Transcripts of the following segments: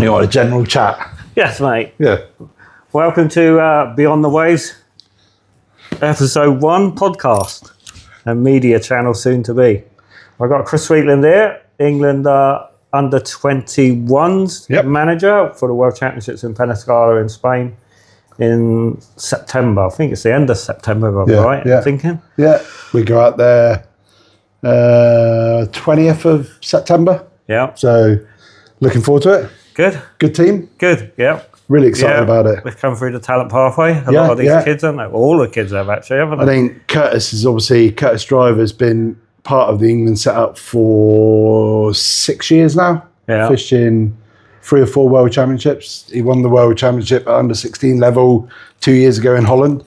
You want a general chat? Yes, mate. Yeah. Welcome to Beyond the Waves, episode 1 podcast and media channel soon to be. I've got Chris Sweetland here, England under 21s manager for the World Championships in Penascara in Spain in September. I think it's the end of September, if I'm right? I'm thinking. Yeah, we go out there 20th of September. Yeah. So looking forward to it. Good team. Good, yeah. Really excited about it. We've come through the talent pathway. A lot of these kids, haven't they? All the kids have actually, haven't they? I think Curtis Driver has been part of the England setup for 6 years now. Yeah. Fished in 3 or 4 World Championships. He won the World Championship at under 16 level 2 years ago in Holland.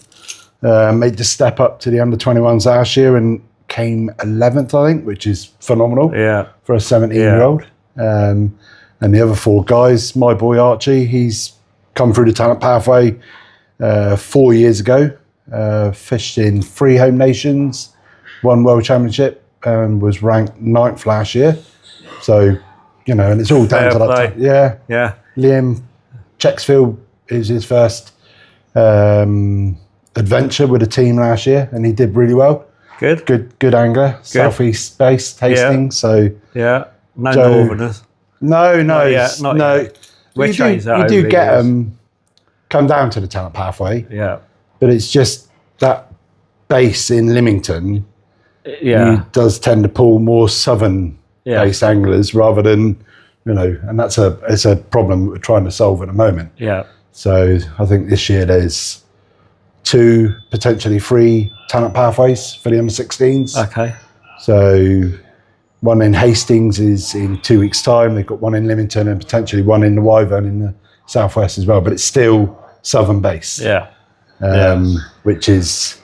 Made the step up to the under 21s last year and came 11th, I think, which is phenomenal for a 17-year-old. And the other 4 guys, my boy Archie, he's come through the talent pathway 4 years ago, fished in 3 home nations, 1 World Championship, and was ranked 9th last year. So, you know, and it's all down to that. Yeah. Liam Chexfield is his first adventure with a team last year, and he did really well. Good angler, southeast based, Hastings. So no Northerners. No. We do get them come down to the talent pathway. Yeah. But it's just that base in Lymington. Yeah. He does tend to pull more southern based anglers rather than, you know, and it's a problem we're trying to solve at the moment. Yeah. So I think this year there's 2, potentially 3 talent pathways for the under 16s. Okay. So one in Hastings is in 2 weeks' time. They've got one in Lymington and potentially one in the Wyvern in the southwest as well. But it's still southern based. Which is,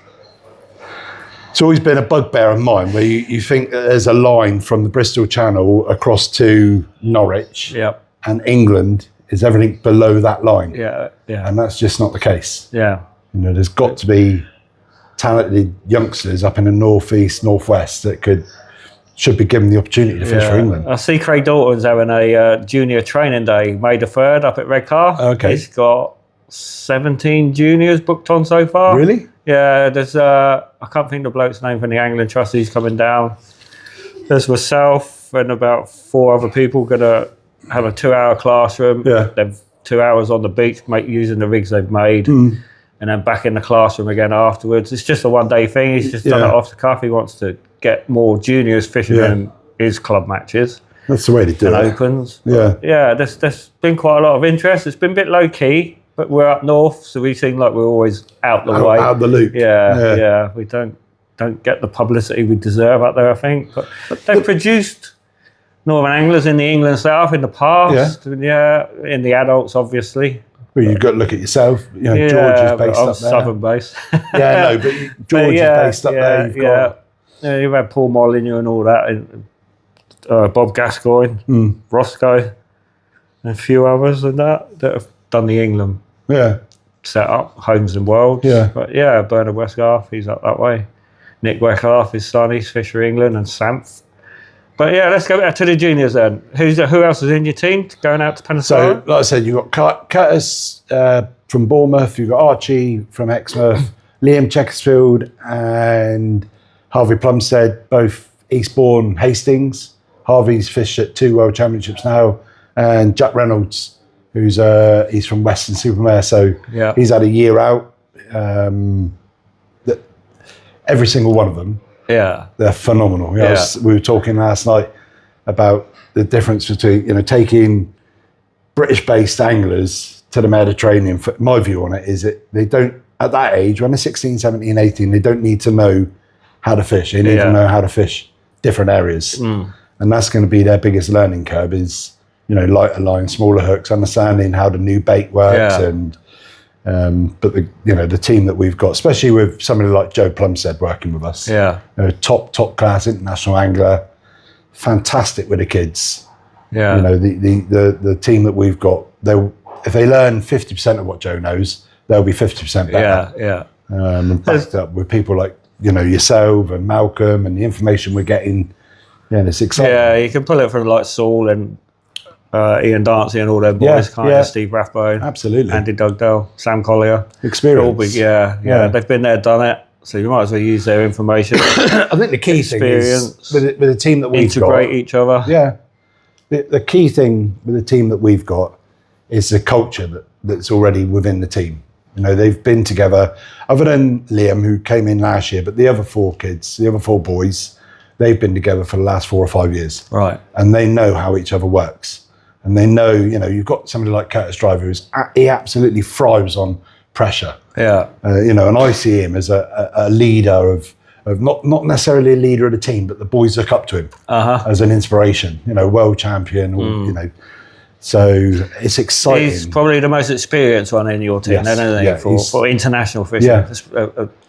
it's always been a bugbear of mine where you think that there's a line from the Bristol Channel across to Norwich. And England is everything below that line. And that's just not the case. You know, there's got to be talented youngsters up in the northeast, northwest that should be given the opportunity to fish for England. I see Craig Dalton's having a junior training day, May the 3rd, up at Redcar. Okay. He's got 17 juniors booked on so far. Really? Yeah, there's I can't think of the bloke's name from the Angling Trust who's coming down. There's myself and about 4 other people going to have a 2-hour classroom. They've 2 hours on the beach using the rigs they've made. And then back in the classroom again afterwards. It's just a one-day thing. He's just done it off the cuff. He wants to get more juniors fishing in his club matches. That's the way to do it. And opens. Yeah. There's been quite a lot of interest. It's been a bit low-key, but we're up north, so we seem like we're always out the way. Out the loop. Yeah. We don't get the publicity we deserve out there, I think. But they've produced Northern anglers in the England South in the past. In the adults, obviously. Well, you've got to look at yourself. You know, George is based up there. Southern based. But George is based up there. You've had Paul Molyneux and all that, Bob Gascoigne, Roscoe, and a few others and that have done the England set up, Homes and Worlds. But Bernard Westgarth, he's up that way. Nick Westgarth, his son, he's fished for England, and Samph. But let's go back to the juniors then. Who else is in your team going out to Penascara? So, like I said, you've got Curtis from Bournemouth, you've got Archie from Exmouth, Liam Checkersfield and Harvey Plumstead, both Eastbourne, Hastings. Harvey's fished at 2 World Championships now. And Jack Reynolds, he's from Western Supermare, so he's had a year out. Every single one of them. They're phenomenal. We were talking last night about the difference between, you know, taking British-based anglers to the Mediterranean. My view on it is that they don't, at that age, when they're 16, 17, 18, they don't need to know how to fish. They need to know how to fish different areas. And that's going to be their biggest learning curve is, you know, lighter line, smaller hooks, understanding how the new bait works and but the team that we've got, especially with somebody like Joe Plumstead working with us, top class international angler, fantastic with the kids. You know, the team that we've got, if they learn 50% of what Joe knows, they'll be 50% better. And backed up with people like, you know, yourself and Malcolm and the information we're getting. Yeah, it's exciting. Yeah, you can pull it from like Saul and Ian Dancy and all their boys, Steve Rathbone, absolutely, Andy Dugdale, Sam Collier. Experience. They've been there, done it. So you might as well use their information. I think the key thing is with the team that we've got, integrate each other. Yeah, the key thing with the team that we've got is the culture that's already within the team. You know, they've been together, other than Liam, who came in last year, but the other 4 kids, the other 4 boys, they've been together for the last 4 or 5 years. Right. And they know how each other works. And they know, you know, you've got somebody like Curtis Driver, he absolutely thrives on pressure. Yeah. You know, and I see him as a leader of not necessarily a leader of the team, but the boys look up to him as an inspiration. You know, world champion, or, you know. So it's exciting. He's probably the most experienced one in your team, isn't he, for international fishing,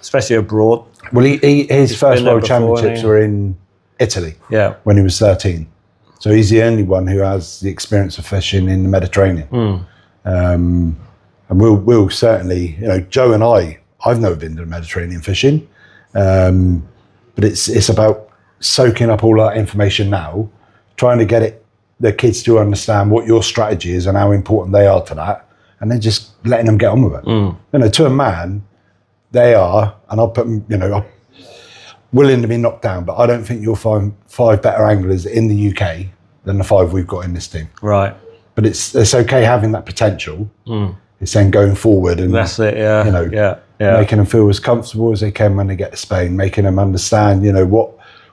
especially abroad. Well, his first world championships were in Italy when he was 13. So he's the only one who has the experience of fishing in the Mediterranean. And we'll certainly, you know, Joe and I've never been to the Mediterranean fishing, but it's about soaking up all that information now, trying to get the kids to understand what your strategy is and how important they are to that, and then just letting them get on with it. You know, to a man, they are, and I'll put them, you know, willing to be knocked down, but I don't think you'll find 5 better anglers in the UK than the 5 we've got in this team. Right. But it's okay having that potential. It's then going forward and that's it, you know, making them feel as comfortable as they can when they get to Spain, making them understand, you know, what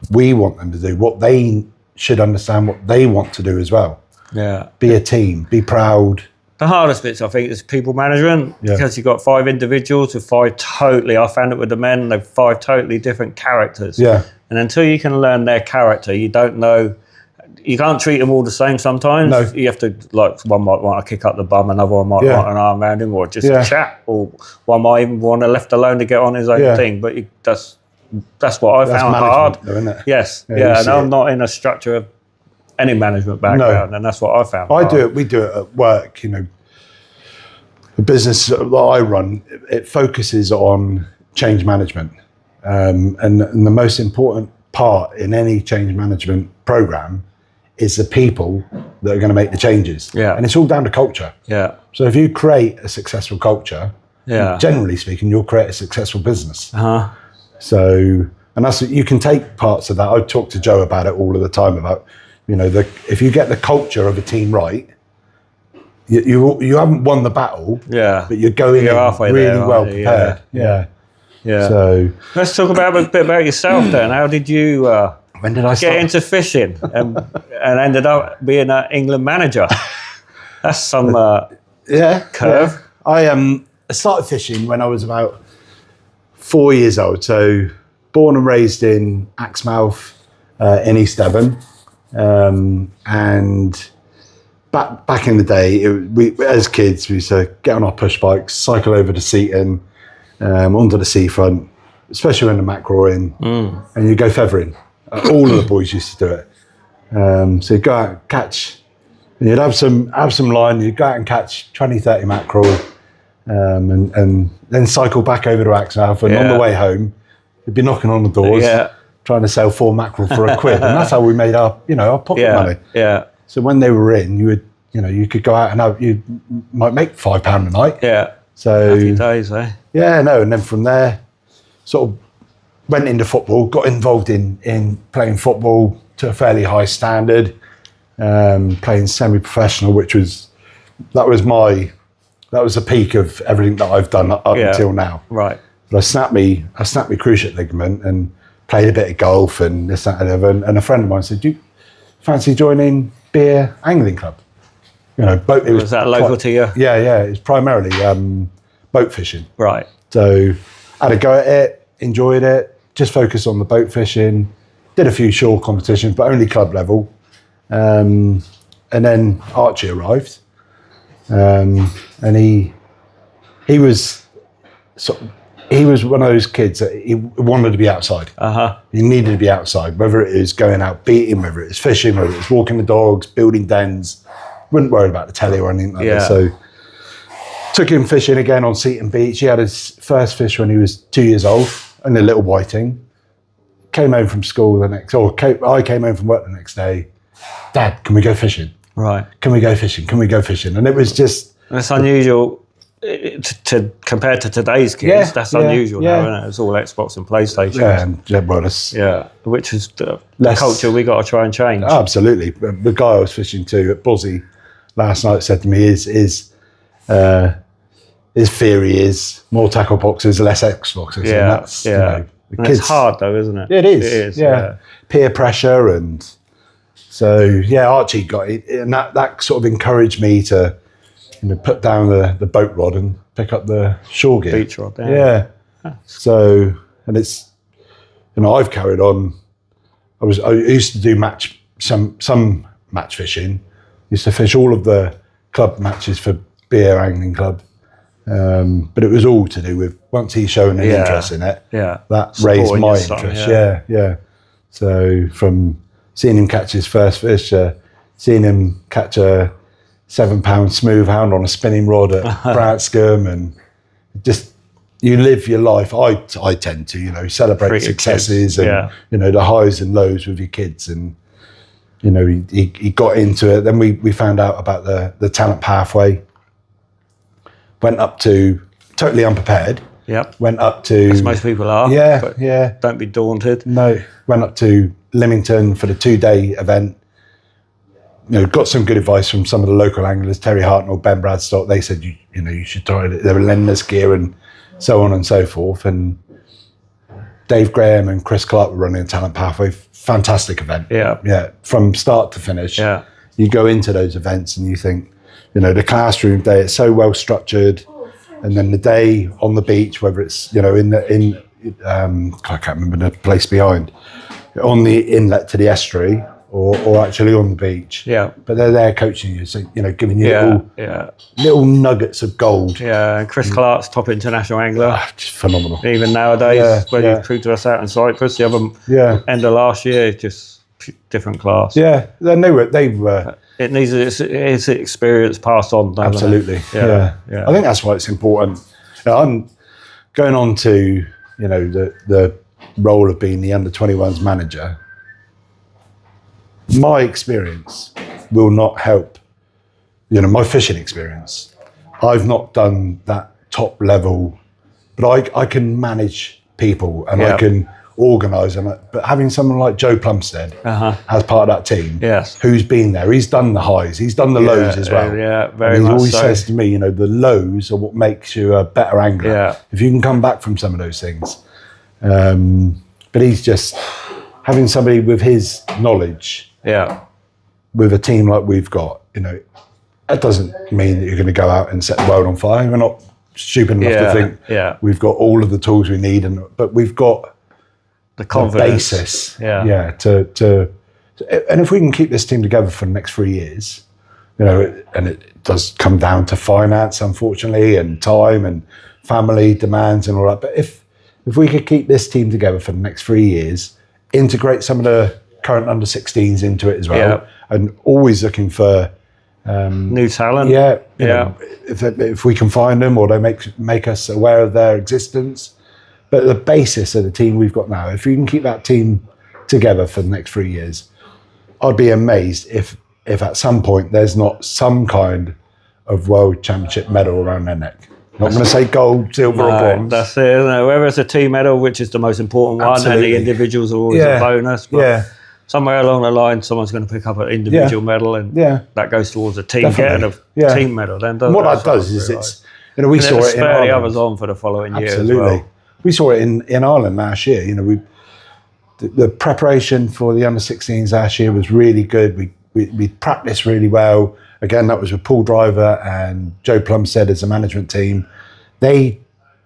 we want them to do, what they should understand, what they want to do as well. Yeah. Be a team, be proud. The hardest bits, I think, is people management, because you've got 5 individuals with 5 totally, I found it with the men, they're 5 totally different characters. Yeah. And until you can learn their character, you don't know, you can't treat them all the same sometimes. No. You have to, like, one might want to kick up the bum, another one might want an arm around him, or just chat, or one might even want to left alone to get on his own thing. But that's what I found hard. Though, isn't it? Yes, and I'm not in a structure of any management background, and that's what I found. We do it at work. You know, the business that I run, it focuses on change management, and the most important part in any change management program is the people that are going to make the changes. Yeah, and it's all down to culture. Yeah. So if you create a successful culture, generally speaking, you'll create a successful business. So, and that's, you can take parts of that. I talk to Joe about it all of the time about, you know, if you get the culture of a team right, you haven't won the battle, but you're going in really well prepared. Yeah. So let's talk a bit about yourself then. How did you when did I get into fishing and ended up being an England manager? That's some curve. I started fishing when I was about 4 years old, so born and raised in Axmouth in East Devon, and back in the day, we as kids we used to get on our push bikes, cycle over to Seaton, onto the seafront, especially when the mackerel in, and you go feathering. All of the boys used to do it. So you'd go out and catch, and you'd have some line, you'd go out and catch 20, 30 mackerel. And then cycle back over to Axmouth, and on the way home, you'd be knocking on the doors, trying to sell 4 mackerel for £1, and that's how we made our pocket money. Yeah. So when they were in, you could go out and you might make £5 a night. Yeah. So happy days, eh? Yeah, no, and then from there, sort of went into football, got involved in playing football to a fairly high standard, playing semi-professional, that was the peak of everything that I've done up until now. Right. But I snapped me cruciate ligament and played a bit of golf and this, that, and the other. And a friend of mine said, "Do you fancy joining Beer Angling Club?" You know, boat. Was that local to you? Yeah. It's primarily boat fishing. Right. So I had a go at it, enjoyed it, just focused on the boat fishing, did a few shore competitions, but only club level. And then Archie arrived. And he was one of those kids that he wanted to be outside. He needed to be outside, whether it is going out beating, whether it's fishing, whether it's walking the dogs, building dens. Wouldn't worry about the telly or anything like that. So took him fishing again on Seaton Beach. He had his first fish when he was 2 years old, and a little whiting. Came home from school I came home from work the next day. "Dad, can we go fishing?" Right. Can we go fishing? Can we go fishing? And it was just... It's unusual to compared to today's kids. That's unusual now, isn't it? It's all Xbox and PlayStation. Which is the culture we got to try and change. Absolutely. The guy I was fishing to at Buzzy last night said to me, his theory is more tackle boxes, less Xboxes. Yeah, and that's, you know, the kids, it's hard though, isn't it? It is. Yeah. Peer pressure, and so Archie got it, and that sort of encouraged me to, you know, put down the boat rod and pick up the shore gear. Beach rod. Yeah. So, and it's, you know, I've carried on. I used to do some match fishing. Used to fish all of the club matches for Beer Angling Club. But it was all to do with, once he's shown an interest in it, that raised my interest. Yeah. So from seeing him catch his first fish, seeing him catch a 7-pound smooth hound on a spinning rod at Branscombe, and just, you live your life. I tend to, you know, celebrate successes and, you know, the highs and lows with your kids. And, you know, he got into it. Then we found out about the talent pathway. Went up to, totally unprepared. Yep. Went up to... As most people are. Yeah. Don't be daunted. No. Went up to Lymington for the 2-day event. You know, got some good advice from some of the local anglers, Terry Hartnell, Ben Bradstock. They said, you know, you should try it. They were lending us gear and so on and so forth. And Dave Graham and Chris Clark were running a talent pathway. Fantastic event. Yeah. From start to finish. Yeah. You go into those events and you think, you know, the classroom day, it's so well structured. And then the day on the beach, whether it's, you know, I can't remember the place behind, on the inlet to the estuary, or actually on the beach. Yeah. But they're there coaching you, so, you know, giving you little nuggets of gold. Yeah, and Chris Clark's top international angler. Just phenomenal. Even nowadays, when you proved to us out in Cyprus, the other end of last year, just different class. Yeah, they were. It needs its experience passed on. Absolutely. Yeah. I think that's why it's important. You know, I'm going on to, you know, the role of being the under-21s manager. My experience will not help, you know, my fishing experience. I've not done that top level, but I can manage people and I can organise them. But having someone like Joe Plumstead as part of that team, who's been there, he's done the highs, he's done the lows as well. Yeah, very much so. He always says to me, you know, the lows are what makes you a better angler. Yeah. If you can come back from some of those things. But he's just having somebody with his knowledge. Yeah, with a team like we've got, you know, that doesn't mean that you're going to go out and set the world on fire. We're not stupid enough to think we've got all of the tools we need, but we've got the confidence, basis. To and if we can keep this team together for the next 3 years, you know, and it does come down to finance, unfortunately, and time and family demands and all that. But if we could keep this team together for the next 3 years, integrate some of the current under-16s into it as well, and always looking for new talent. You know, if we can find them, or they make us aware of their existence. But the basis of the team we've got now, if you can keep that team together for the next 3 years, I'd be amazed if at some point there's not some kind of world championship medal around their neck. Not going to say gold, silver, or bronze. That's it, isn't it? Whether it's a team medal, which is the most important one, and the individuals are always a bonus. But somewhere along the line, someone's going to pick up an individual medal, and that goes towards a team getting a team medal. Then what that does is it's, you know, we saw it in Ireland. Spur the others on for the following year as well. We saw it in Ireland last year. You know, the preparation for the under-16s last year was really good. We practiced really well. Again, that was with Paul Driver and Joe Plumstead as a management team. They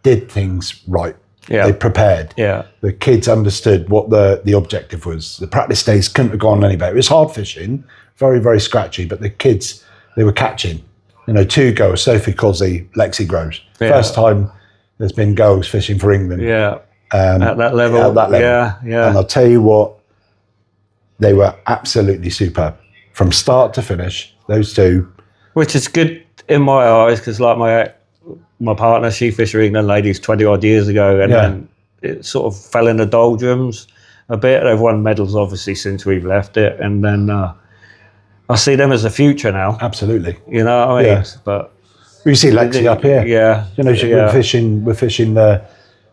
did things right. Yeah. They prepared. Yeah. The kids understood what the objective was. The practice days couldn't have gone any better. It was hard fishing, very, very scratchy, but the kids, they were catching. You know, 2 girls, Sophie Cosley, Lexi Groves. First time there's been girls fishing for England. Yeah. At that level. Yeah. And I'll tell you what, they were absolutely superb. From start to finish, those two. Which is good in my eyes, because like my partner, she fished for England ladies 20 odd years ago, and then it sort of fell in the doldrums a bit. They've won medals obviously since we've left it, and then I see them as the future now. Absolutely. You know what I mean? But we see Lexi up here. Yeah. You know, we're fishing the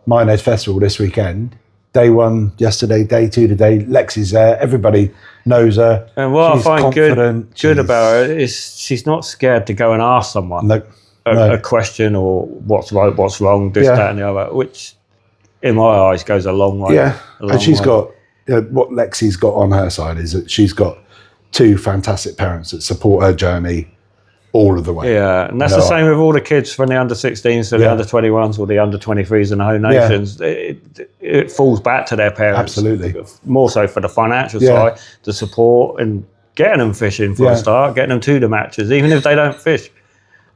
Mayonnaise Festival this weekend. Day one yesterday, day two today. Lexi's there. Everybody knows her. And what I find good about her is she's not scared to go and ask someone a question or what's right, what's wrong, this, that, and the other, which in my eyes goes a long way. Yeah, and she's got what Lexi's got on her side is that she's got 2 fantastic parents that support her journey all of the way. Yeah, and that's the same with all the kids from the under-16s to the under-21s or the under-23s and the home nations. It falls back to their parents. Absolutely. More so for the financial side, the support and getting them fishing for a start, getting them to the matches, even if they don't fish.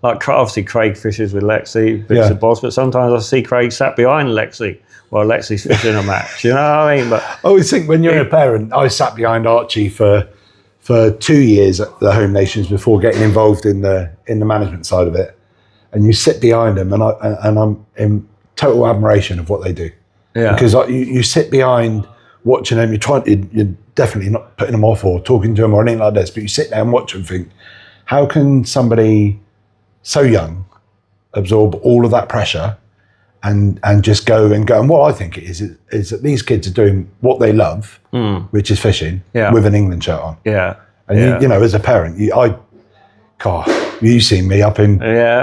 Like, obviously, Craig fishes with Lexi, bits of boss, but sometimes I see Craig sat behind Lexi while Lexi's fishing a match. You know what I mean? But I always think when you're a parent, I sat behind Archie for 2 years at the home nations before getting involved in the management side of it, and you sit behind them, and I'm in total admiration of what they do. Yeah, because you sit behind watching them. You're definitely not putting them off or talking to them or anything like this, but you sit there and watch and think, how can somebody so young absorb all of that pressure and just go? And what I think it is that these kids are doing what they love, which is fishing, with an England shirt on. Yeah. And you know, as a parent, you've seen me up in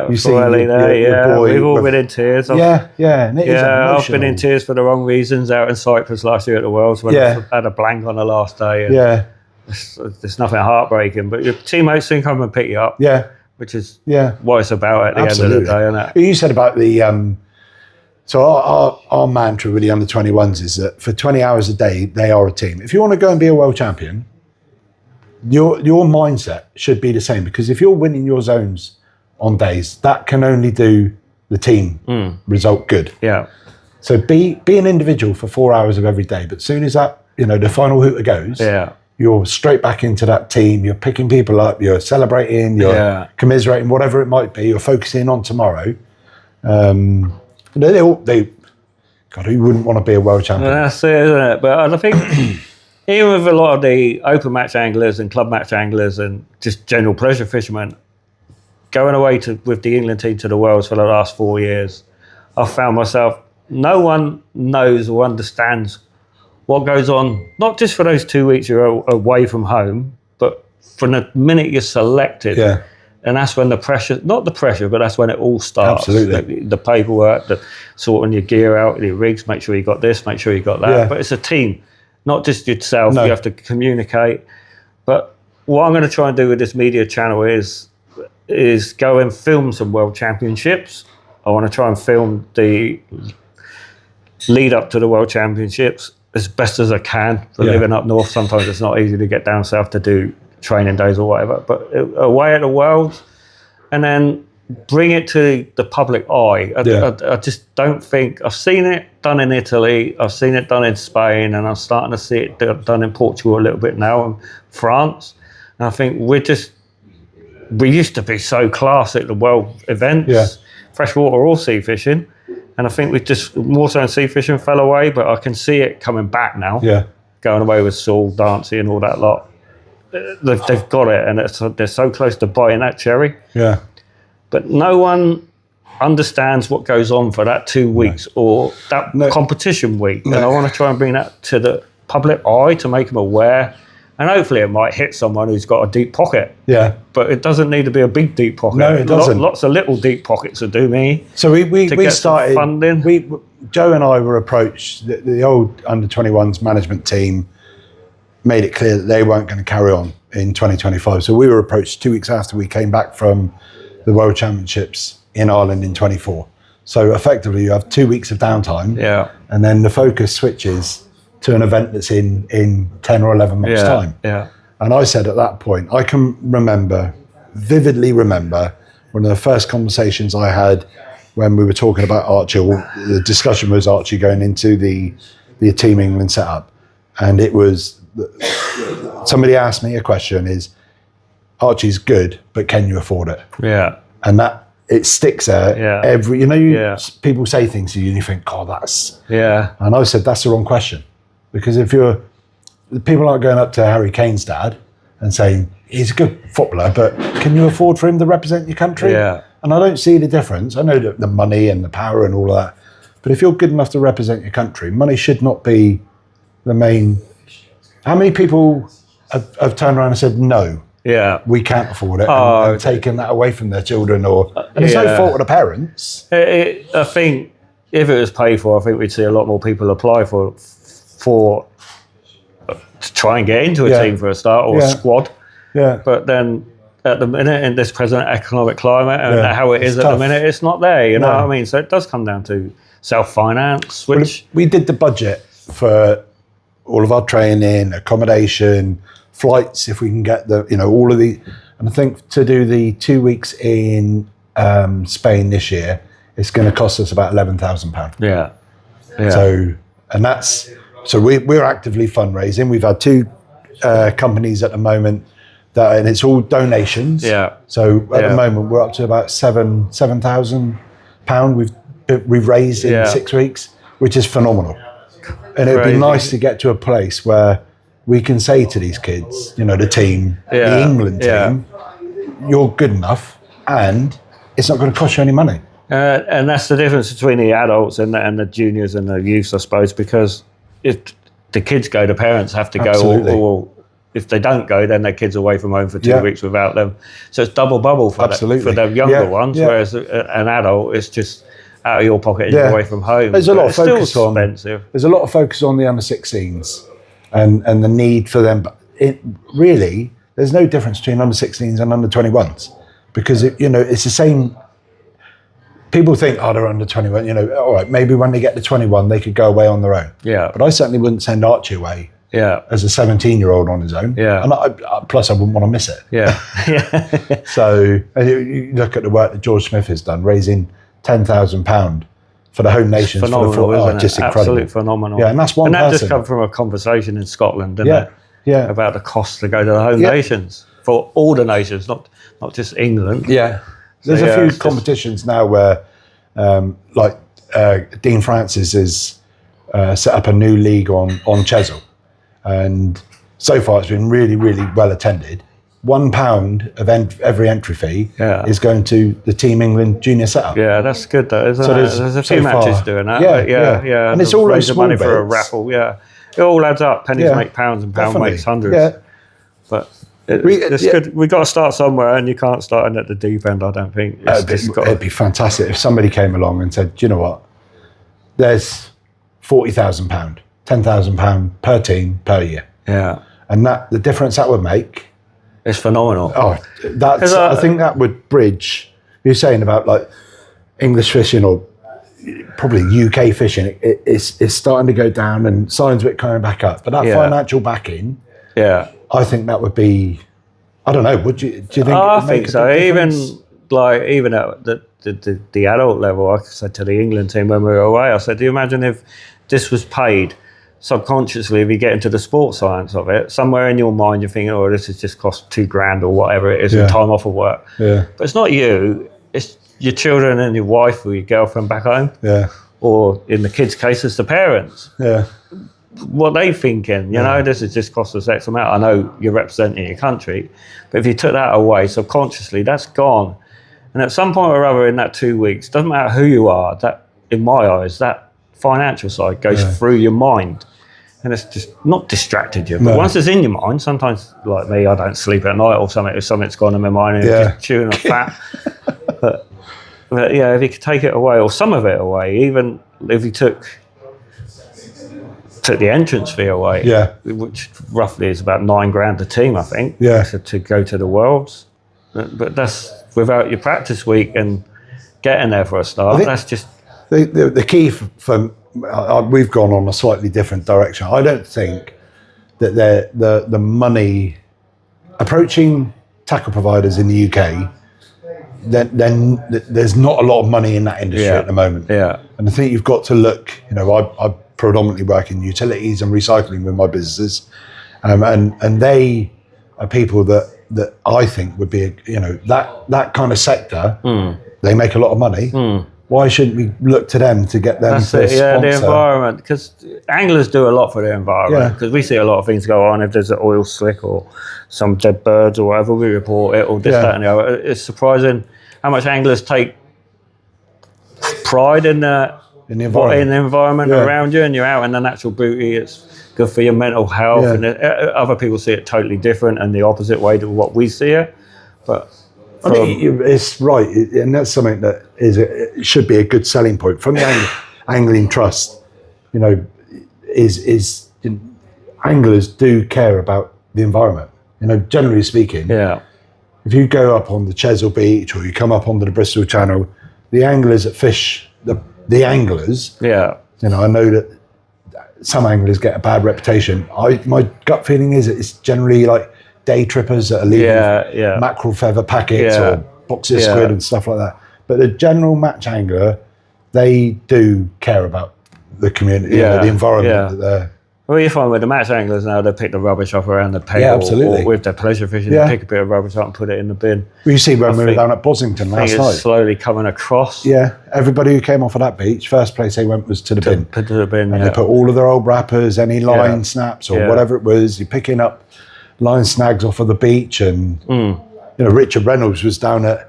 you've seen your boy. We've all been in tears. And it is I've been in tears for the wrong reasons out in Cyprus last year at the Worlds when I had a blank on the last day. And there's nothing heartbreaking, but your teammates can come and pick you up. Yeah. Which is what it's about at the end of the day, isn't it? You said about the so our mantra with the under-21s is that for 20 hours a day, they are a team. If you want to go and be a world champion, your mindset should be the same, because if you're winning your zones on days, that can only do the team result good. Yeah. So be an individual for 4 hours of every day, but as soon as that, the final hooter goes, you're straight back into that team. You're picking people up, you're celebrating, you're commiserating, whatever it might be. You're focusing on tomorrow. God, who wouldn't want to be a world champion? Well, that's it, isn't it? But I think even with a lot of the open match anglers and club match anglers and just general pleasure fishermen, going away with the England team to the Worlds for the last 4 years, I've found myself, no one knows or understands what goes on, not just for those 2 weeks you're away from home, but from the minute you're selected. Yeah. And that's when not the pressure, but that's when it all starts. Absolutely. The paperwork, the sorting your gear out, your rigs, make sure you got this, make sure you got that. Yeah. But it's a team, not just yourself. No. You have to communicate. But what I'm going to try and do with this media channel is go and film some world championships. I want to try and film the lead up to the world championships as best as I can. For living up north, sometimes it's not easy to get down south to do training days or whatever, but away at the Worlds, and then bring it to the public eye. I just don't think, I've seen it done in Italy, I've seen it done in Spain, and I'm starting to see it done in Portugal a little bit now, and France. And I think we used to be so class at the world events, freshwater or sea fishing, and I think we just, more so in sea fishing, fell away, but I can see it coming back now. Yeah, going away with Saul, Dancy and all that lot. They've got it, and they're so close to biting that cherry. Yeah. But no one understands what goes on for that 2 weeks or that competition week. And I want to try and bring that to the public eye to make them aware. And hopefully it might hit someone who's got a deep pocket. Yeah. But it doesn't need to be a big deep pocket. No, it doesn't. Lots of little deep pockets will do me. So we started funding. Joe and I were approached, the old under-21s management team made it clear that they weren't going to carry on in 2025. So we were approached 2 weeks after we came back from the World Championships in Ireland in 24. So effectively you have 2 weeks of downtime, and then the focus switches to an event that's in 10 or 11 months' time. Yeah. And I said at that point, I can vividly remember one of the first conversations I had when we were talking about Archie, the discussion was Archie going into the Team England setup. And it was, somebody asked me a question is, Archie's good, but can you afford it? Yeah. And that, it sticks there. Yeah. People say things to you and you think, God, that's... Yeah. And I said, that's the wrong question. Because if people aren't going up to Harry Kane's dad and saying, he's a good footballer, but can you afford for him to represent your country? Yeah. And I don't see the difference. I know the money and the power and all of that, but if you're good enough to represent your country, money should not be the main. How many people have turned around and said, no, we can't afford it, and taken that away from their children? And it's no fault of the parents. I think if it was paid for, I think we'd see a lot more people apply for to try and get into a team for a start, or a squad. Yeah. But then at the minute, in this present economic climate and how it is at the minute, it's not there. You know what I mean? So it does come down to self-finance, which we did the budget for all of our training, accommodation, flights, if we can get all of the. And I think to do the 2 weeks in Spain this year, it's going to cost us about £11,000. Yeah. So we're actively fundraising. We've had 2 companies at the moment and it's all donations. Yeah. So at the moment we're up to about £7,000 we've raised in 6 weeks, which is phenomenal. And it'd be nice to get to a place where we can say to these kids, the team, the England team, you're good enough, and it's not going to cost you any money. And that's the difference between the adults and the juniors and the youths, I suppose, because if the kids go, the parents have to go, or if they don't go, then their kids are away from home for 2 weeks without them. So it's double bubble for the younger ones, whereas an adult is just out of your pocket and you're away from home. There's a lot of focus on the under-16s and the need for them. But there's no difference between under-16s and under-21s, because it's the same. People think, they're under 21, all right, maybe when they get to 21, they could go away on their own. Yeah. But I certainly wouldn't send Archie away as a 17-year-old on his own. Yeah. And plus I wouldn't want to miss it. Yeah. So you look at the work that George Smith has done, raising £10,000 for the home nations. Phenomenal, isn't it? Just incredible. Absolutely phenomenal. Yeah, and that's one person. And that just come from a conversation in Scotland, didn't it? Yeah. About the cost to go to the home nations, for all the nations, not just England. Yeah. There's a few competitions now where, Dean Francis has set up a new league on Chesil, and so far it's been really, really well attended. £1 of every entry fee is going to the Team England junior setup. Yeah, that's good, though, isn't it? There's a few matches doing that. Yeah. And it's all raise money for a raffle. Yeah, it all adds up. Pennies make pounds, and pound makes hundreds. Yeah, but. It's good. We've got to start somewhere, and you can't start at the deep end, I don't think. It'd be fantastic if somebody came along and said, do you know what, there's £40,000, £10,000 per team per year. Yeah. And the difference that would make... It's phenomenal. I think that would bridge... You're saying about English fishing, or probably UK fishing, it's starting to go down and signs of it coming back up. But that financial backing... Yeah. I think that would be, I don't know. Do you think? I think so. Even at the adult level, I said to the England team when we were away, I said, do you imagine if this was paid subconsciously? If you get into the sports science of it, somewhere in your mind you're thinking, this has just cost £2,000 or whatever it is in time off of work. Yeah. But it's not you. It's your children and your wife or your girlfriend back home. Yeah. Or in the kids' case, it's the parents. Yeah. What they thinking, this has just cost us X amount. I know you're representing your country, but if you took that away subconsciously, that's gone. And at some point or other in that 2 weeks, doesn't matter who you are, that, in my eyes, that financial side goes through your mind. And it's just not distracted you. But once it's in your mind, sometimes, like me, I don't sleep at night or something. If something's gone in my mind and just chewing on fat. but if you could take it away, or some of it away, even if you took the entrance fee away, which roughly is about $9,000 a team, I think, to go to the Worlds. But that's without your practice week and getting there for a start. That's just the key for we've gone on a slightly different direction. I don't think that the money approaching tackle providers in the UK. Then there's not a lot of money in that industry at the moment. Yeah, and I think you've got to look. I predominantly work in utilities and recycling with my businesses, and they are people that I think would be that kind of sector. They make a lot of money, Why shouldn't we look to them to get them to sponsor? The environment, because anglers do a lot for the environment, because we see a lot of things go on. If there's an oil slick or some dead birds or whatever, we report it, or this, that and the other. It's surprising how much anglers take pride in the environment around you, and you're out in the natural beauty. It's good for your mental health, and other people see it totally different and the opposite way to what we see it. But I think it's right, and that's something that it should be a good selling point from the Angling Trust. You know, is anglers do care about the environment. You know, generally speaking, if you go up on the Chesil Beach or you come up onto the Bristol Channel, the anglers that fish, the anglers, you know, I know that some anglers get a bad reputation. My gut feeling is it's generally like day trippers that are leaving mackerel feather packets or boxes of squid and stuff like that. But the general match angler, they do care about the community, the environment that they're... Well, you find with the match anglers now, they pick the rubbish up around the peg, or with their pleasure fishing, they pick a bit of rubbish up and put it in the bin. Well, you see when we were down at Bossington last night. It's slowly coming across. Yeah, everybody who came off of that beach, first place they went was to the bin. To the bin, and they put all of their old wrappers, any line snaps or whatever it was. You're picking up line snags off of the beach, and you know, Richard Reynolds was down at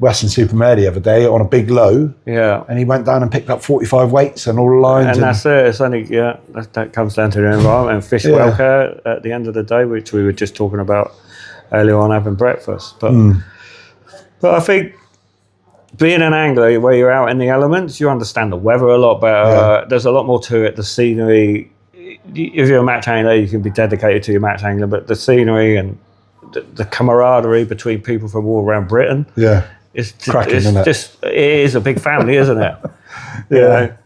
Western Supermare the other day on a big low, and he went down and picked up 45 weights and all the lines, and that's it. It's only that comes down to the environment and fish welfare at the end of the day, which we were just talking about earlier on having breakfast. But I think being an angler where you're out in the elements, you understand the weather a lot better. There's a lot more to it. The scenery. If you're a match angler, you can be dedicated to your match angler, but the scenery and the camaraderie between people from all around Britain. It's cracking, isn't it? It is a big family, isn't it? The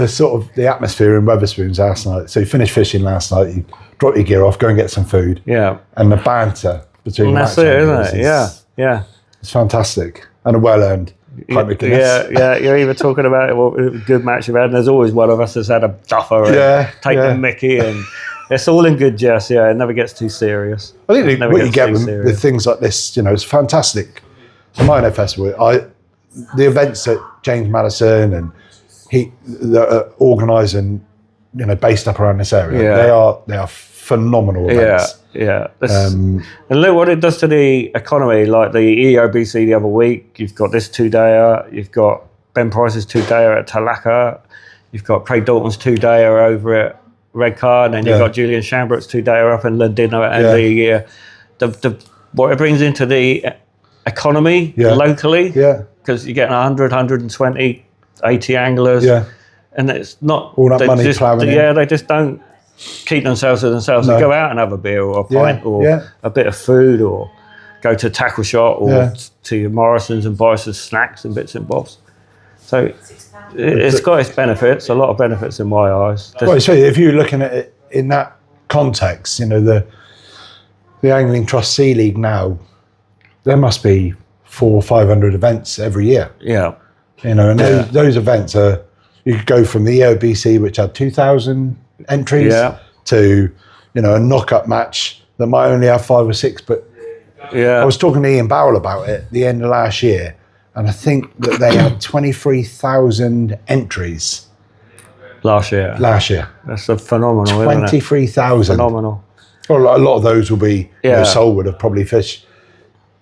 sort of the atmosphere in Wetherspoons last night. So you finished fishing last night, you drop your gear off, go and get some food. And the banter between that's it, isn't it? Yeah. It's fantastic. And a well-earned pint of Guinness. You're even talking about what a good match you've had, and there's always one of us that's had a duffer and take the mickey, and it's all in good jest, it never gets too serious. I think what you get with things like this, you know, it's fantastic. The Mino Festival, the events that James Madison and that are organising, you know, based up around this area, they are phenomenal events. And look what it does to the economy, like the EOBC the other week. You've got this 2-dayer, you've got Ben Price's 2-dayer at Talaka, you've got Craig Dalton's 2-dayer over at Redcar, and then you've got Julian Shambrook's 2-dayer up in Londino at the end of the year. What it brings into the economy locally, because you're getting 100, 120, 80 anglers, and it's not all that money ploughing in. They just don't keep themselves to themselves. They go out and have a beer or a pint or a bit of food, or go to a tackle shop or to your Morrison's and buy some snacks and bits and bobs. So it's got its benefits, a lot of benefits in my eyes. Well, so if you're looking at it in that context, you know, the Angling Trust Sea League now, there must be 400 or 500 events every year. You know, and those events are, you could go from the EOBC, which had 2,000 entries, to, you know, a knock-up match that might only have 5 or 6. But I was talking to Ian Bowell about it at the end of last year, and I think that they had 23,000 entries last year. That's a phenomenal. 23,000. Phenomenal. Well, a lot of those will be, you know, Solwood have probably fished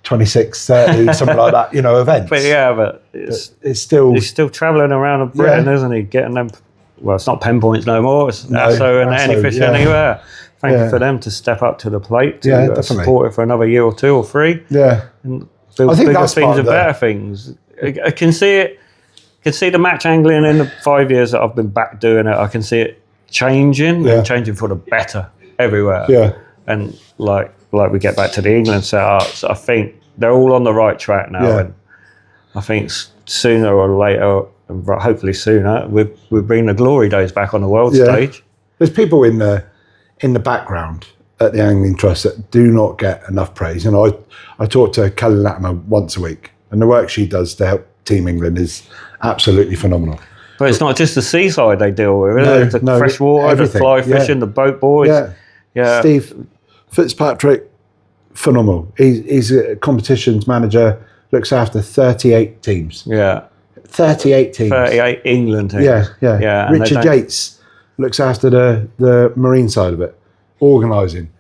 26, 30, something like that, you know, events. But it's still... He's still travelling around Britain, isn't he? Getting them... Well, it's not pen points no more. It's ASSO and any fish anywhere. Thank you for them to step up to the plate, to support it for another year or 2 or 3. And build bigger things and better things. I can see it. I can see the match angling in the 5 years that I've been back doing it. I can see it changing and changing for the better everywhere. And like we get back to the England setups, I think they're all on the right track now. And I think sooner or later, and hopefully sooner, we bring the glory days back on the world stage. There's people in the background at the Angling Trust that do not get enough praise. You know, I talk to Kelly Latimer once a week, and the work she does to help Team England is absolutely phenomenal. But it's not just the seaside they deal with, is it? The freshwater, the fly fishing, the boat boys. Steve Fitzpatrick, phenomenal. He's a competitions manager looks after 38 teams. Yeah. 38 teams. 38 England teams. Yeah. Richard Yates looks after the marine side of it, organising,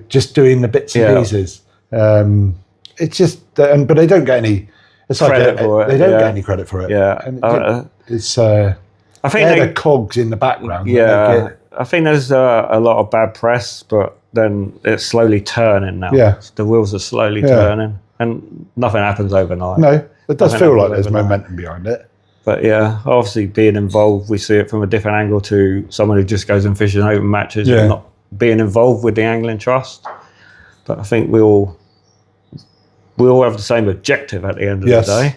just doing the bits and pieces. It's just, but they don't get any. It's credit for it. They don't get any credit for it. Yeah. And it's. I think they're the cogs in the background. Yeah. I think there's a lot of bad press, but then it's slowly turning now. Yeah. The wheels are slowly turning, and nothing happens overnight. No, it does feel like there's momentum behind it. But yeah, obviously being involved, we see it from a different angle to someone who just goes and fishes open matches and not being involved with the Angling Trust. But I think we all have the same objective at the end of the day.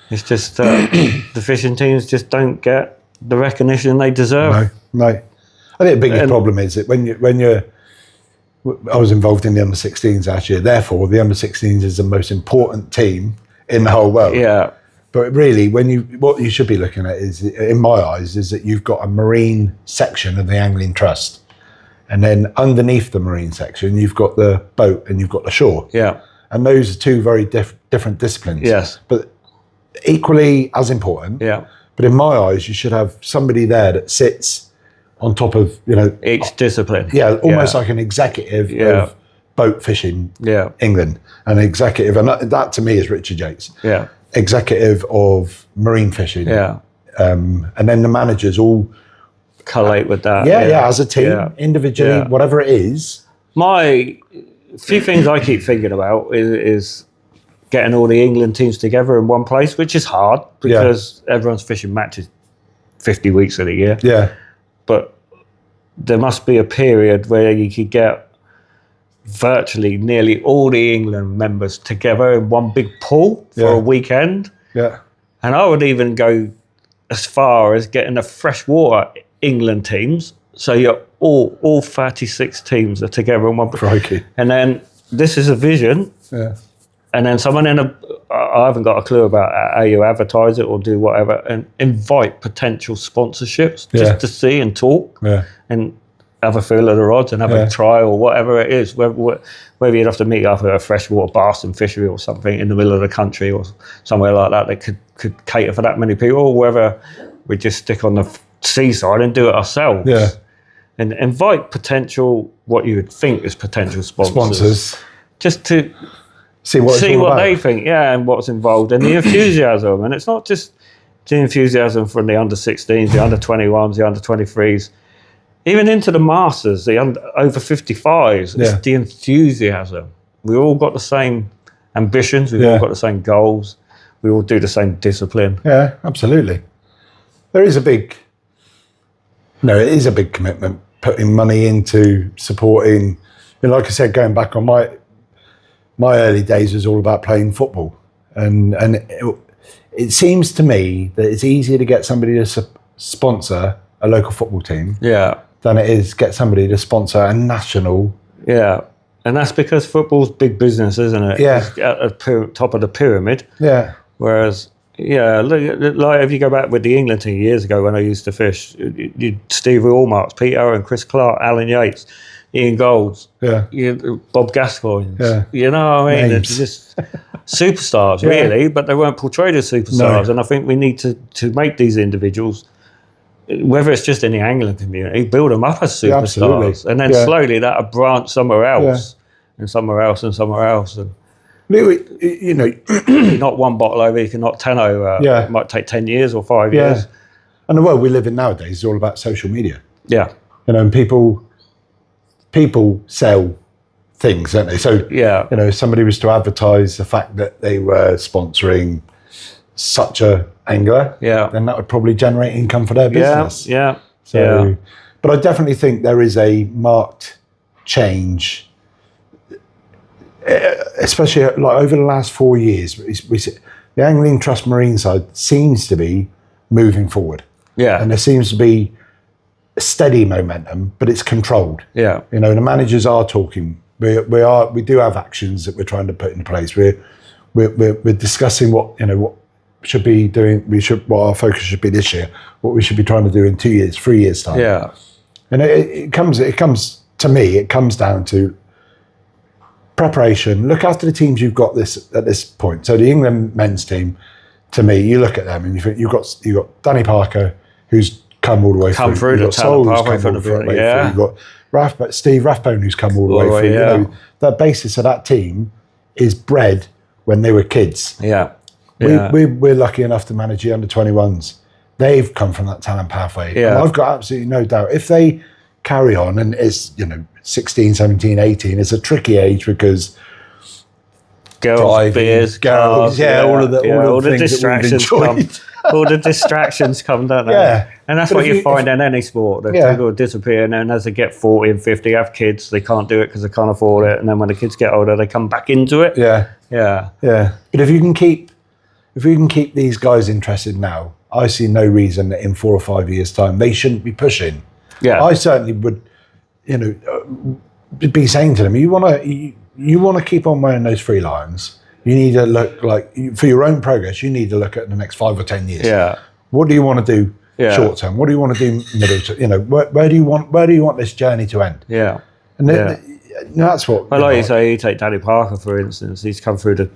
It's just the fishing teams just don't get the recognition they deserve. No. I think the biggest problem is that when you're I was involved in the under-16s last year. Therefore, the under-16s is the most important team in the whole world. Yeah. But really, what you should be looking at is, in my eyes, is that you've got a marine section of the Angling Trust, and then underneath the marine section, you've got the boat and you've got the shore. Yeah. And those are two very different disciplines. Yes. But equally as important. Yeah. But in my eyes, you should have somebody there that sits on top of, each discipline. Yeah, almost like an executive of boat fishing England. An executive, and that to me is Richard Yates. Yeah. Executive of marine fishing. Yeah. And then the managers all collate with that. Yeah, as a team, individually, whatever it is. My few things I keep thinking about is getting all the England teams together in one place, which is hard because everyone's fishing matches 50 weeks of the year. Yeah. But there must be a period where you could get virtually nearly all the England members together in one big pool for a weekend. Yeah. And I would even go as far as getting the freshwater England teams. So you're all 36 teams are together in one pool. Crikey. And then this is a vision. Yeah. And then someone I haven't got a clue about how you advertise it or do whatever, and invite potential sponsorships just to see and talk and have a feel of the rods and have a try or whatever it is. Whether you'd have to meet up at a freshwater bassin fishery or something in the middle of the country or somewhere like that could cater for that many people, or whether we just stick on the seaside and do it ourselves. Yeah. And invite potential, what you would think is potential sponsors. Just to see what they think, and what's involved, and the enthusiasm. And it's not just the enthusiasm from the under-16s, the under-21s, the under-23s, even into the masters, the over 55s. It's the enthusiasm. We all got the same ambitions. We've all got the same goals. We all do the same discipline. Yeah, absolutely. There is it is a big commitment, putting money into supporting. Like I said, going back on my early days was all about playing football, and it seems to me that it's easier to get somebody to sponsor a local football team than it is get somebody to sponsor a national. Yeah, and that's because football's big business, isn't it? Yeah, it's at the top of the pyramid. Yeah. Whereas, like if you go back with the England team years ago when I used to fish, Steve Allmarks, Pete Owen, Chris Clark, Alan Yates, Ian Golds, Bob Gascoigne. Yeah. You know what I mean? It's just superstars, really, but they weren't portrayed as superstars. No. And I think we need to make these individuals, whether it's just in the angling community, build them up as superstars. And then slowly that'll branch somewhere else, and somewhere else, and somewhere else. And not one bottle over, you can knock 10 over. It might take 10 years or 5 years. And the world we live in nowadays is all about social media. Yeah. And people sell things, don't they? So, if somebody was to advertise the fact that they were sponsoring such a angler, then that would probably generate income for their business. But I definitely think there is a marked change, especially like over the last 4 years. The Angling Trust Marine side seems to be moving forward. Yeah. And there seems to be steady momentum, but it's controlled. Yeah. The managers are talking. We do have actions that we're trying to put in place. We're discussing what should be doing. What our focus should be this year. What we should be trying to do in 2 years, 3 years time. Yeah. And it comes to me. It comes down to preparation. Look after the teams you've got at this point. So the England men's team, to me, you look at them and you think you've got Danny Parker, who's come all the way through. You've got Sol, who's come all the way through. You've got Steve Rathbone, who's come all the way through. Yeah. You know, the basis of that team is bred when they were kids. Yeah. We're lucky enough to manage the under-21s. They've come from that talent pathway. Yeah. And I've got absolutely no doubt. If they carry on, and it's, 16, 17, 18, it's a tricky age because girls, beers, cars, all the distractions come. All the distractions come, don't they? Yeah. And that's what you find in any sport. People disappear, and then as they get 40 and 50, have kids, they can't do it because they can't afford it. And then when the kids get older, they come back into it. Yeah. But if you can keep these guys interested now, I see no reason that in 4 or 5 years' time they shouldn't be pushing. Yeah. I certainly would, be saying to them, you want to keep on wearing those 3 lions. You need to look for your own progress. You need to look at the next 5 or 10 years. Yeah. What do you want to do short term? What do you want to do middle term? Where do you want this journey to end? Yeah. And that's what. Well, like you say, you take Danny Parker for instance. He's come through the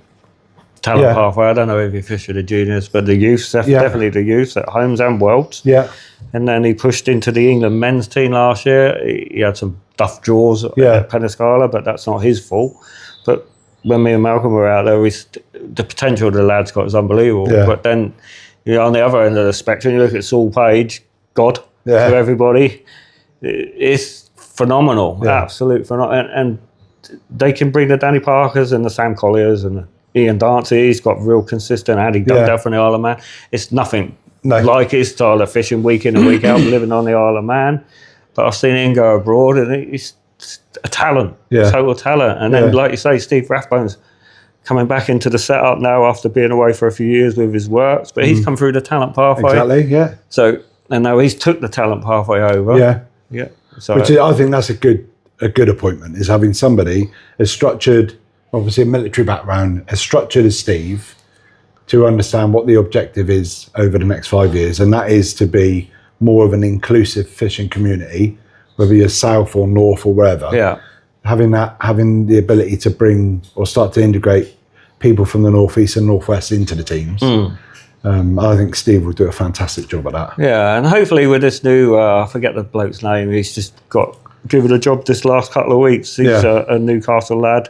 talent pathway. I don't know if he fished for the juniors, but the youth, definitely the youth at Homes and Worlds. Yeah. And then he pushed into the England men's team last year. He had some duff draws at Penascala, but that's not his fault. But when me and Malcolm were out there, the potential the lads got is unbelievable. Yeah. But then, on the other end of the spectrum, you look at Saul Page, God to everybody. It's phenomenal, absolute phenomenal. And they can bring the Danny Parkers and the Sam Colliers and the Ian Dancy. He's got real consistent. Had he done that from the Isle of Man? It's nothing like his style of fishing week in and week out, living on the Isle of Man. But I've seen him go abroad, and he's a talent, total talent. And then, like you say, Steve Rathbone's coming back into the setup now after being away for a few years with his works, but he's come through the talent pathway. Exactly, yeah. So, and now he's took the talent pathway over. Yeah. So, I think that's a good appointment, is having somebody as structured, obviously a military background, as structured as Steve, to understand what the objective is over the next 5 years, and that is to be more of an inclusive fishing community, whether you're south or north or wherever. Yeah. Having the ability to bring or start to integrate people from the northeast and northwest into the teams. I think Steve will do a fantastic job at that. Yeah, and hopefully with this new, I forget the bloke's name, he's just got given a job this last couple of weeks. He's a Newcastle lad.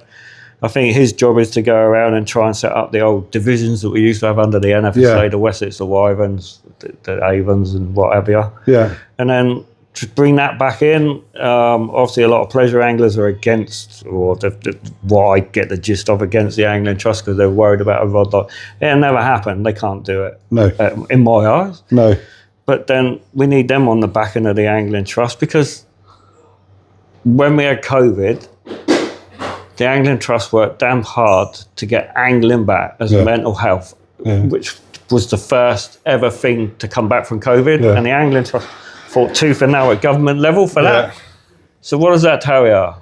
I think his job is to go around and try and set up the old divisions that we used to have under the NFSA, the Wessex, the Wyverns, the Avons and what have you. Yeah. And then to bring that back in, obviously a lot of pleasure anglers are against, or what I get the gist of, against the Angling Trust because they're worried about a rod dog. It'll never happen. They can't do it. No. In my eyes. No. But then we need them on the back end of the Angling Trust, because when we had COVID, the Angling Trust worked damn hard to get angling back as a mental health, which was the first ever thing to come back from COVID. And the Angling Trust fought tooth and nail at government level for that. So what does that tell you?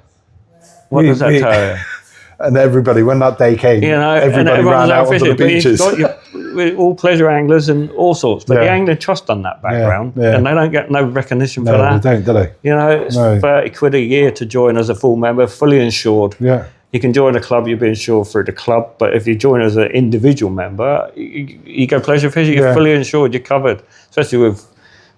What does that tell you? And everybody, when that day came, everybody ran out onto the beaches. We're all pleasure anglers and all sorts, but the Angling Trust done that background, and they don't get no recognition for that. They don't, do they? It's 30 quid a year to join as a full member, fully insured. Yeah. You can join a club, you'll be insured through the club, but if you join as an individual member, you go pleasure fishing, you're fully insured, you're covered, especially with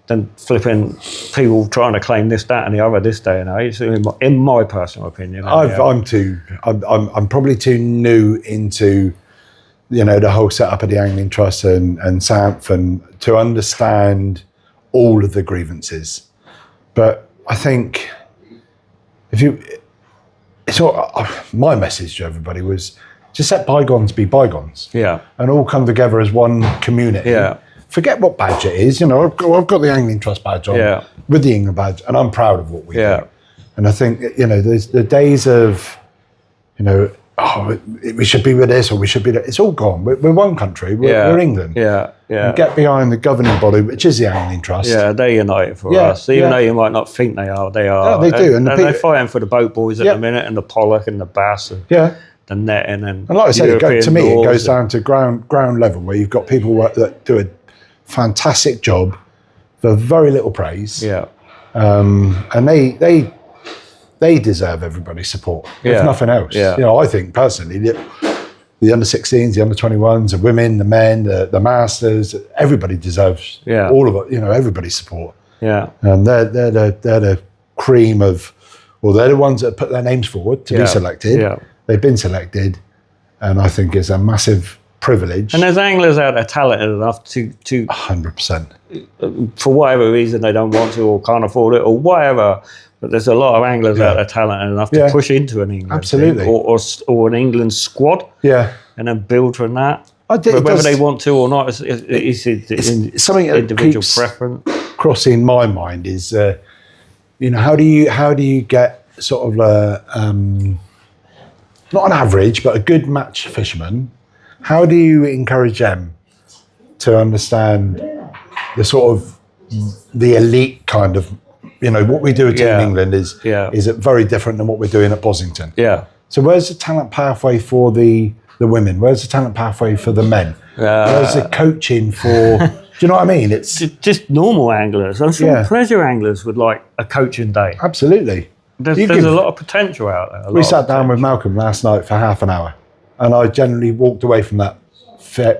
then flipping people trying to claim this, that, and the other this day and age. In my personal opinion, I'm probably too new into the whole setup of the Angling Trust and SAMF and to understand all of the grievances. But I think my message to everybody was just let bygones be bygones. Yeah, and all come together as one community. Yeah. Forget what badge it is. I've got the Angling Trust badge on with the England badge, and I'm proud of what we do. And I think, there's the days of, we should be with this or we should be that. It's all gone. We're one country. We're England. Yeah. And get behind the governing body, which is the Angling Trust. Yeah, they're united for us. Even though you might not think they are, they are. Yeah, they do. And they're fighting for the boat boys at the minute, and the pollock and the bass. And the netting and like I say, to me, it goes down to ground level, where you've got people that do a fantastic job for very little praise. Yeah. And they they deserve everybody's support, Yeah. if nothing else. Yeah. You know, I think personally, the under-16s, the under-21s, the women, the men, the masters, everybody deserves all of it. You know, everybody's support. Yeah. And they're the cream of, well, they're the ones that put their names forward to be selected. Yeah. They've been selected, and I think it's a massive privilege. And there's anglers out there talented enough to 100%. For whatever reason they don't want to or can't afford it or whatever. But there's a lot of anglers out there talented enough to push into an England team or an England squad. Yeah. And then build from that. But whether they want to or not, it's something that individual keeps preference. Crossing my mind is, you know, how do you get sort of not an average, but a good match fisherman? How do you encourage them to understand the sort of the elite kind of, you know, what we do at Team England is very different than what we're doing at Bosington. Yeah. So where's the talent pathway for the women? Where's the talent pathway for the men? Where's the coaching for? Do you know what I mean? It's just normal anglers. I'm sure pleasure anglers would like a coaching day. Absolutely. There's a lot of potential out there. We sat down with Malcolm last night for half an hour, and I generally walked away from that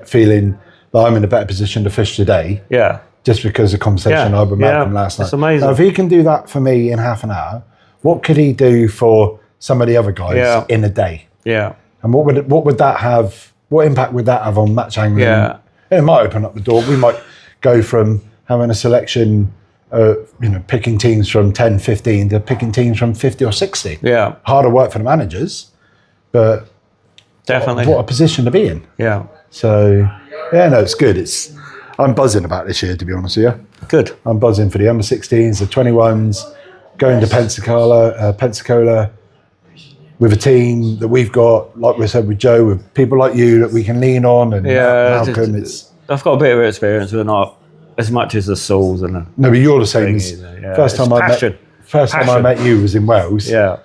feeling that I'm in a better position to fish today. Yeah. Just because of the conversation I had with Malcolm last night. It's amazing. Now, if he can do that for me in half an hour, what could he do for some of the other guys in a day? Yeah. And what would that have? What impact would that have on match angling? Yeah. It might open up the door. We might go from having a selection, picking teams from 10, 15 to picking teams from 50 or 60. Yeah. Harder work for the managers, but definitely what a position to be in. Yeah. So, it's good. I'm buzzing about this year, to be honest with you. Good. I'm buzzing for the under-16s, the 21s, going to Pensacola with a team that we've got, like we said with Joe, with people like you that we can lean on, and Malcolm. I've got a bit of experience, but not as much as the Sauls and the. No, but you're the same. First time I met you was in Wales. Yeah.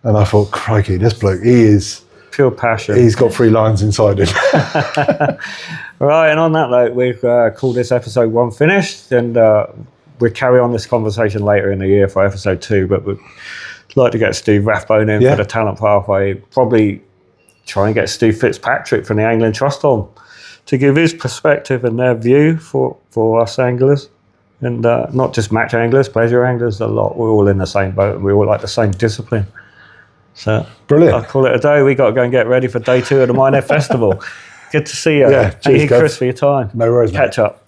And I thought, crikey, this bloke, he is pure passion. He's got 3 lines inside him. Right, and on that note, we've called this episode 1 finished, and we'll carry on this conversation later in the year for episode 2, but we'd like to get Steve Rathbone in for the talent pathway. Probably try and get Steve Fitzpatrick from the Angling Trust on to give his perspective and their view for us anglers. And not just match anglers, pleasure anglers, a lot. We're all in the same boat, and we all like the same discipline. So brilliant. I'll call it a day. We got to go and get ready for day 2 of the Minehead Festival. Good to see you. Yeah, cheers, Chris, for your time. No worries, Catch up.